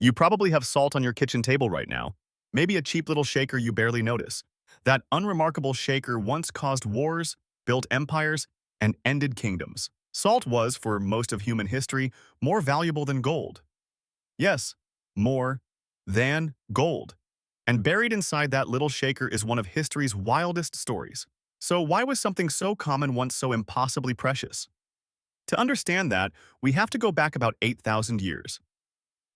You probably have salt on your kitchen table right now. Maybe a cheap little shaker you barely notice. That unremarkable shaker once caused wars, built empires, and ended kingdoms. Salt was, for most of human history, more valuable than gold. Yes, more than gold. And buried inside that little shaker is one of history's wildest stories. So why was something so common once so impossibly precious? To understand that, we have to go back about 8,000 years.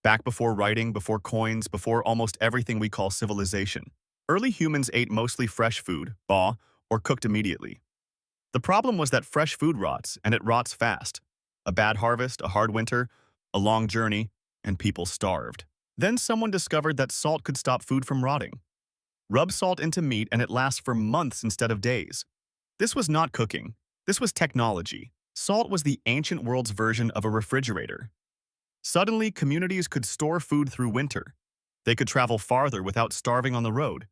Back before writing, before coins, before almost everything we call civilization. Early humans ate mostly fresh food, raw, or cooked immediately. The problem was that fresh food rots, and it rots fast. A bad harvest, a hard winter, a long journey, and people starved. Then someone discovered that salt could stop food from rotting. Rub salt into meat and it lasts for months instead of days. This was not cooking. This was technology. Salt was the ancient world's version of a refrigerator. Suddenly, communities could store food through winter. They could travel farther without starving on the road.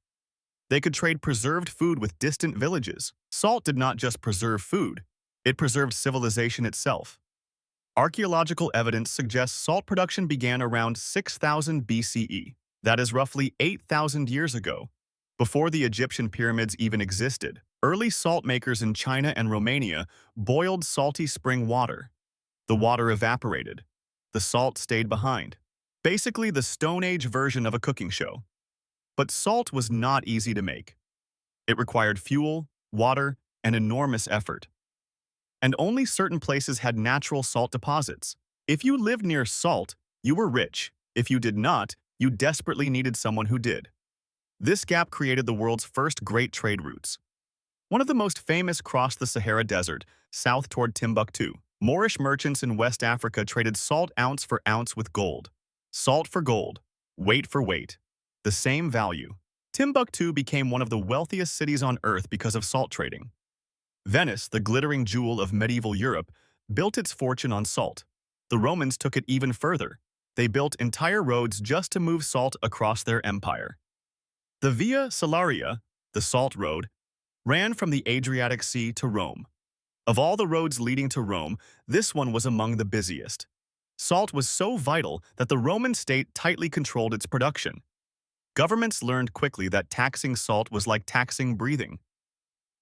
They could trade preserved food with distant villages. Salt did not just preserve food, it preserved civilization itself. Archaeological evidence suggests salt production began around 6000 BCE. That is roughly 8,000 years ago, before the Egyptian pyramids even existed. Early salt makers in China and Romania boiled salty spring water. The water evaporated. The salt stayed behind. Basically the Stone Age version of a cooking show. But salt was not easy to make. It required fuel, water, and enormous effort. And only certain places had natural salt deposits. If you lived near salt, you were rich. If you did not, you desperately needed someone who did. This gap created the world's first great trade routes. One of the most famous crossed the Sahara Desert, south toward Timbuktu. Moorish merchants in West Africa traded salt ounce for ounce with gold. Salt for gold, weight for weight. The same value. Timbuktu became one of the wealthiest cities on earth because of salt trading. Venice, the glittering jewel of medieval Europe, built its fortune on salt. The Romans took it even further. They built entire roads just to move salt across their empire. The Via Salaria, the Salt Road, ran from the Adriatic Sea to Rome. Of all the roads leading to Rome, this one was among the busiest. Salt was so vital that the Roman state tightly controlled its production. Governments learned quickly that taxing salt was like taxing breathing.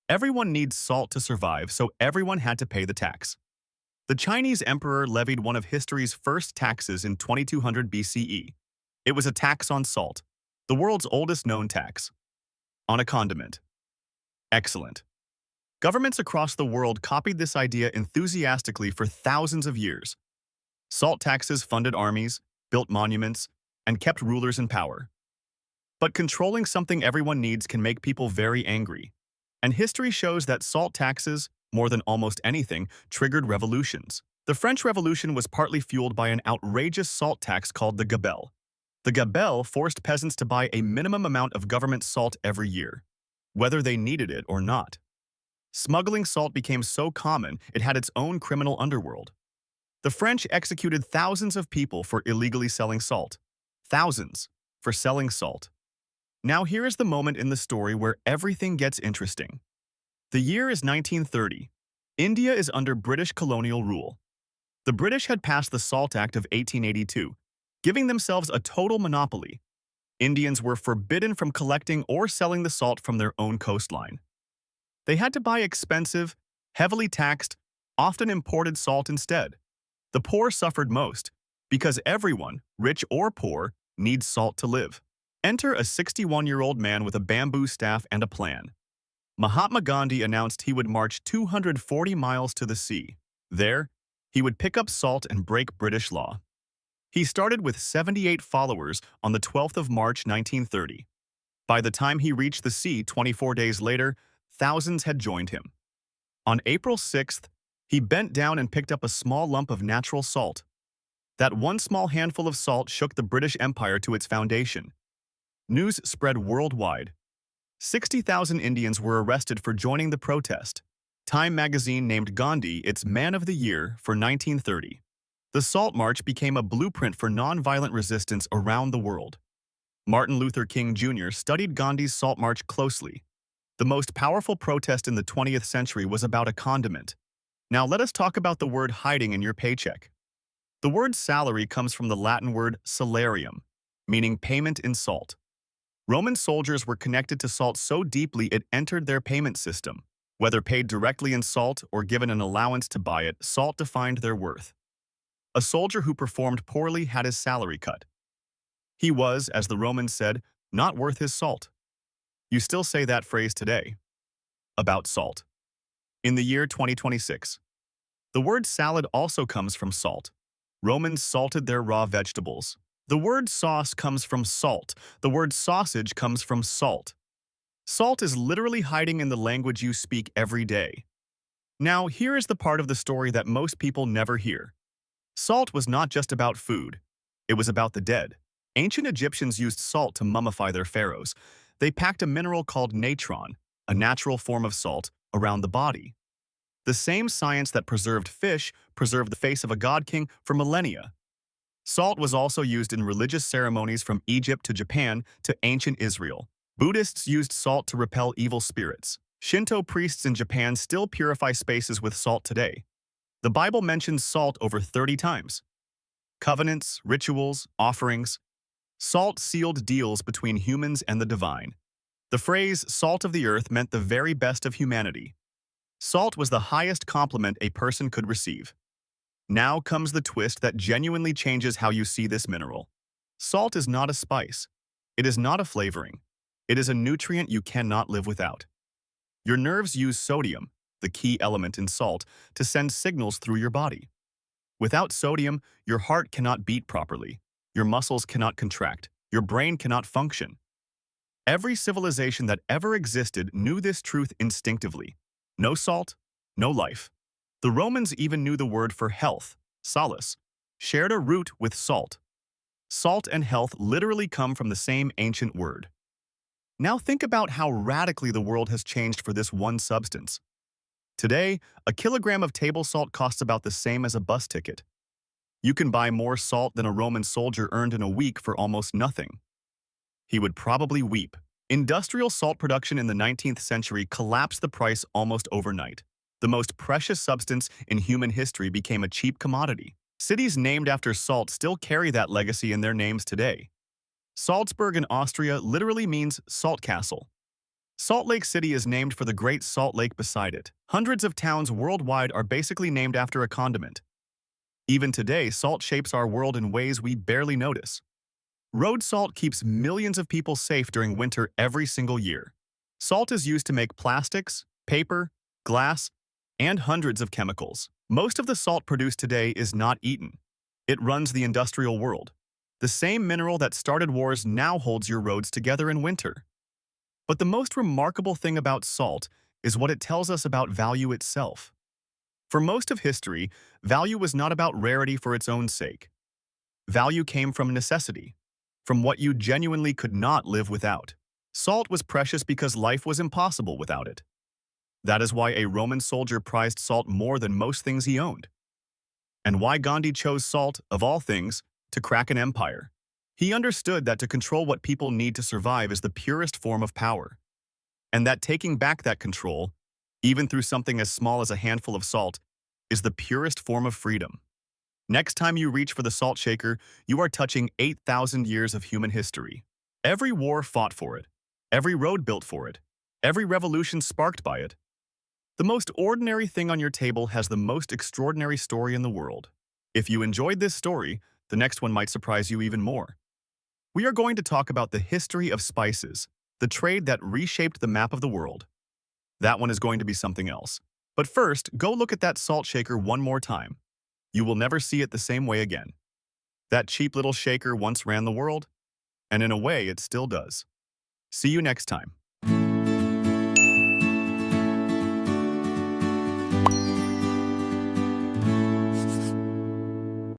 Everyone needs salt to survive, so everyone had to pay the tax. The Chinese emperor levied one of history's first taxes in 2200 BCE. It was a tax on salt, the world's oldest known tax. On a condiment. Excellent. Governments across the world copied this idea enthusiastically for thousands of years. Salt taxes funded armies, built monuments, and kept rulers in power. But controlling something everyone needs can make people very angry. And history shows that salt taxes, more than almost anything, triggered revolutions. The French Revolution was partly fueled by an outrageous salt tax called the gabelle. The gabelle forced peasants to buy a minimum amount of government salt every year, whether they needed it or not. Smuggling salt became so common, it had its own criminal underworld. The French executed thousands of people for illegally selling salt. Thousands for selling salt. Now here is the moment in the story where everything gets interesting. The year is 1930. India is under British colonial rule. The British had passed the Salt Act of 1882, giving themselves a total monopoly. Indians were forbidden from collecting or selling the salt from their own coastline. They had to buy expensive, heavily taxed, often imported salt instead. The poor suffered most, because everyone, rich or poor, needs salt to live. Enter a 61-year-old man with a bamboo staff and a plan. Mahatma Gandhi announced he would march 240 miles to the sea. There, he would pick up salt and break British law. He started with 78 followers on the 12th of March 1930. By the time he reached the sea 24 days later, thousands had joined him. On April 6th, he bent down and picked up a small lump of natural salt. That one small handful of salt shook the British Empire to its foundation. News spread worldwide. 60,000 Indians were arrested for joining the protest. Time magazine named Gandhi its Man of the Year for 1930. The Salt March became a blueprint for nonviolent resistance around the world. Martin Luther King Jr. studied Gandhi's Salt March closely. The most powerful protest in the 20th century was about a condiment. Now let us talk about the word hiding in your paycheck. The word salary comes from the Latin word salarium, meaning payment in salt. Roman soldiers were connected to salt so deeply it entered their payment system. Whether paid directly in salt or given an allowance to buy it, salt defined their worth. A soldier who performed poorly had his salary cut. He was, as the Romans said, not worth his salt. You still say that phrase today. About salt. In the year 2026, the word salad also comes from salt. Romans salted their raw vegetables. The word sauce comes from salt. The word sausage comes from salt. Salt is literally hiding in the language you speak every day. Now, here is the part of the story that most people never hear. Salt was not just about food. It was about the dead. Ancient Egyptians used salt to mummify their pharaohs. They packed a mineral called natron, a natural form of salt, around the body. The same science that preserved fish preserved the face of a god king for millennia. Salt was also used in religious ceremonies from Egypt to Japan to ancient Israel. Buddhists used salt to repel evil spirits. Shinto priests in Japan still purify spaces with salt today. The Bible mentions salt over 30 times. Covenants, rituals, offerings. Salt sealed deals between humans and the divine. The phrase, salt of the earth, meant the very best of humanity. Salt was the highest compliment a person could receive. Now comes the twist that genuinely changes how you see this mineral. Salt is not a spice. It is not a flavoring. It is a nutrient you cannot live without. Your nerves use sodium, the key element in salt, to send signals through your body. Without sodium, your heart cannot beat properly. Your muscles cannot contract. Your brain cannot function. Every civilization that ever existed knew this truth instinctively. No salt, no life. The Romans even knew the word for health, salus, shared a root with salt. Salt and health literally come from the same ancient word. Now think about how radically the world has changed for this one substance. Today, a kilogram of table salt costs about the same as a bus ticket. You can buy more salt than a Roman soldier earned in a week for almost nothing. He would probably weep. Industrial salt production in the 19th century collapsed the price almost overnight. The most precious substance in human history became a cheap commodity. Cities named after salt still carry that legacy in their names today. Salzburg in Austria literally means salt castle. Salt Lake City is named for the Great Salt Lake beside it. Hundreds of towns worldwide are basically named after a condiment. Even today, salt shapes our world in ways we barely notice. Road salt keeps millions of people safe during winter every single year. Salt is used to make plastics, paper, glass, and hundreds of chemicals. Most of the salt produced today is not eaten. It runs the industrial world. The same mineral that started wars now holds your roads together in winter. But the most remarkable thing about salt is what it tells us about value itself. For most of history, value was not about rarity for its own sake. Value came from necessity, from what you genuinely could not live without. Salt was precious because life was impossible without it. That is why a Roman soldier prized salt more than most things he owned. And why Gandhi chose salt, of all things, to crack an empire. He understood that to control what people need to survive is the purest form of power. And that taking back that control, even through something as small as a handful of salt, is the purest form of freedom. Next time you reach for the salt shaker, you are touching 8,000 years of human history. Every war fought for it. Every road built for it. Every revolution sparked by it. The most ordinary thing on your table has the most extraordinary story in the world. If you enjoyed this story, the next one might surprise you even more. We are going to talk about the history of spices, the trade that reshaped the map of the world. That one is going to be something else. But first, go look at that salt shaker one more time. You will never see it the same way again. That cheap little shaker once ran the world, and in a way it still does. See you next time.